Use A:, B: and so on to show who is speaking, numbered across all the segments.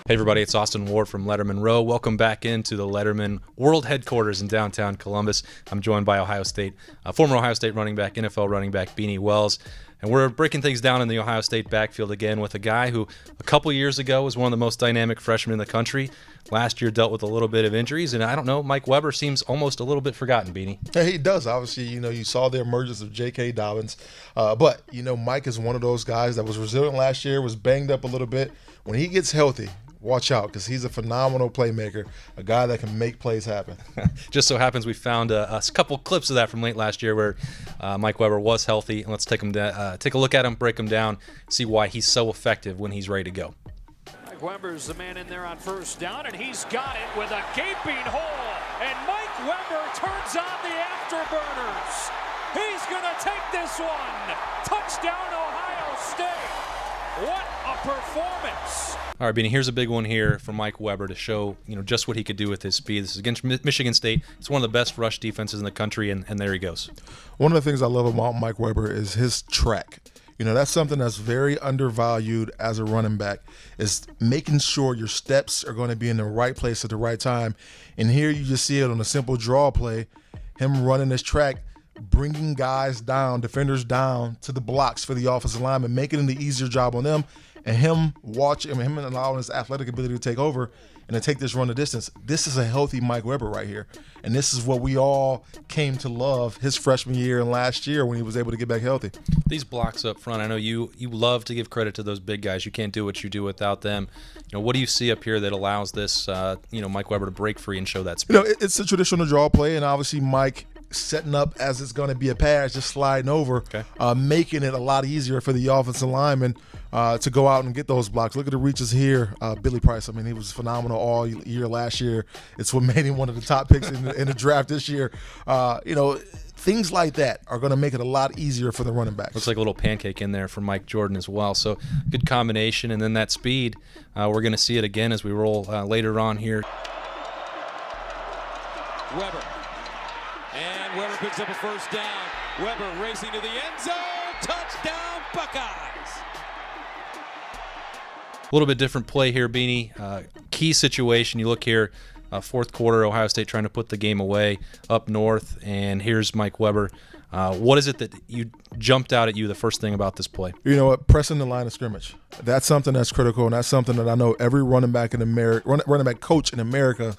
A: Hey everybody, it's Austin Ward from Lettermen Row. Welcome back into the Lettermen World Headquarters in downtown Columbus. I'm joined by former Ohio State running back, NFL running back Beanie Wells. And we're breaking things down in the Ohio State backfield again with a guy who a couple years ago was one of the most dynamic freshmen in the country. Last year dealt with a little bit of injuries, and I don't know, Mike Weber seems almost a little bit forgotten, Beanie.
B: Yeah, he does. Obviously, you saw the emergence of J.K. Dobbins. But Mike is one of those guys that was resilient last year, was banged up a little bit. When he gets healthy, watch out, because he's a phenomenal playmaker, a guy that can make plays happen.
A: Just so happens we found a couple clips of that from late last year where Mike Weber was healthy. And let's take a look at him, break him down, see why he's so effective when he's ready to go.
C: Mike Weber's the man in there on first down, and he's got it with a gaping hole. And Mike Weber turns on the afterburners. He's going to take this one. Touchdown, Ohio State. What a performance.
A: All right, Beanie, here's a big one here for Mike Weber to show, just what he could do with his speed. This is against Michigan State. It's one of the best rush defenses in the country, and there he goes.
B: One of the things I love about Mike Weber is his track. That's something that's very undervalued as a running back, is making sure your steps are going to be in the right place at the right time. And here you just see it on a simple draw play, him running this track, bringing guys down, defenders down to the blocks for the offensive lineman, making it an easier job on them, and him allowing his athletic ability to take over and to take this run the distance. This is a healthy Mike Weber right here. And this is what we all came to love his freshman year and last year when he was able to get back healthy.
A: These blocks up front, I know you love to give credit to those big guys. You can't do what you do without them. What do you see up here that allows this, Mike Weber to break free and show that speed?
B: It's a traditional draw play, and obviously Mike setting up as it's going to be a pass, just sliding over, making it a lot easier for the offensive lineman to go out and get those blocks. Look at the reaches here. Billy Price, he was phenomenal all year last year. It's what made him one of the top picks in the draft this year. Things like that are going to make it a lot easier for the running backs.
A: Looks like a little pancake in there for Mike Jordan as well. So good combination, and then that speed, we're going to see it again as we roll later on here.
D: Weber. And Weber picks up a first down. Weber racing to the end zone. Touchdown, Buckeyes.
A: A little bit different play here, Beanie. Key situation. You look here, fourth quarter, Ohio State trying to put the game away up north, and here's Mike Weber. What is it that you jumped out at you the first thing about this play?
B: Pressing the line of scrimmage. That's something that's critical, and that's something that I know every running back coach in America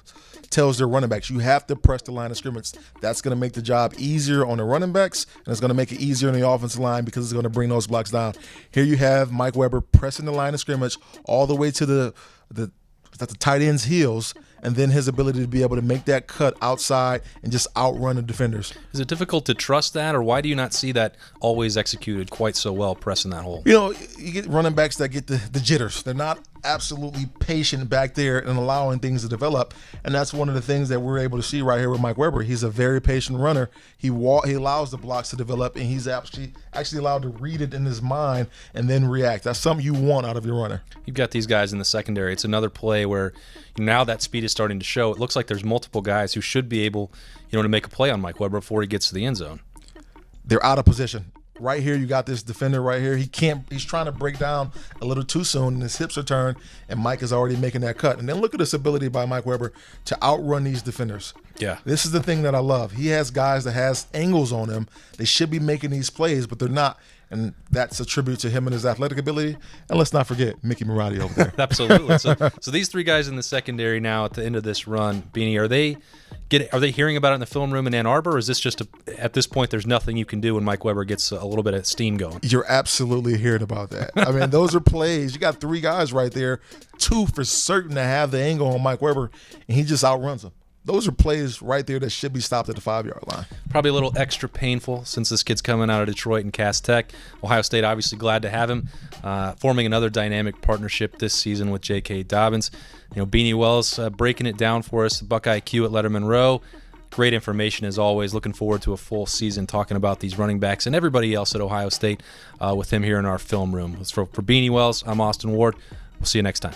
B: tells their running backs. You have to press the line of scrimmage. That's going to make the job easier on the running backs, and it's going to make it easier on the offensive line because it's going to bring those blocks down. Here you have Mike Weber pressing the line of scrimmage all the way to the tight end's heels, and then his ability to be able to make that cut outside and just outrun the defenders.
A: Is it difficult to trust that, or why do you not see that always executed quite so well, pressing that hole?
B: You get running backs that get the jitters. They're not absolutely patient back there and allowing things to develop, and that's one of the things that we're able to see right here with Mike Weber. He's a very patient runner. He allows the blocks to develop, and he's actually allowed to read it in his mind and then react. That's something you want out of your runner.
A: You've got these guys in the secondary. It's another play where now that speed is starting to show. It looks like there's multiple guys who should be able, to make a play on Mike Weber before he gets to the end zone.
B: They're out of position. Right here, you got this defender right here. He's trying to break down a little too soon, and his hips are turned, and Mike is already making that cut. And then look at this ability by Mike Weber to outrun these defenders.
A: Yeah.
B: This is the thing that I love. He has guys that has angles on them. They should be making these plays, but they're not. And that's a tribute to him and his athletic ability. And let's not forget Mickey Marotti over there.
A: Absolutely. So these three guys in the secondary now at the end of this run, Beanie, are they hearing about it in the film room in Ann Arbor, or is this just at this point there's nothing you can do when Mike Weber gets a little bit of steam going?
B: You're absolutely hearing about that. Those are plays. You got three guys right there, two for certain to have the angle on Mike Weber, and he just outruns them. Those are plays right there that should be stopped at the 5-yard line.
A: Probably a little extra painful since this kid's coming out of Detroit and Cass Tech. Ohio State obviously glad to have him, forming another dynamic partnership this season with J.K. Dobbins. Beanie Wells breaking it down for us, BuckIQ at Lettermen Row. Great information as always. Looking forward to a full season talking about these running backs and everybody else at Ohio State with him here in our film room. For Beanie Wells, I'm Austin Ward. We'll see you next time.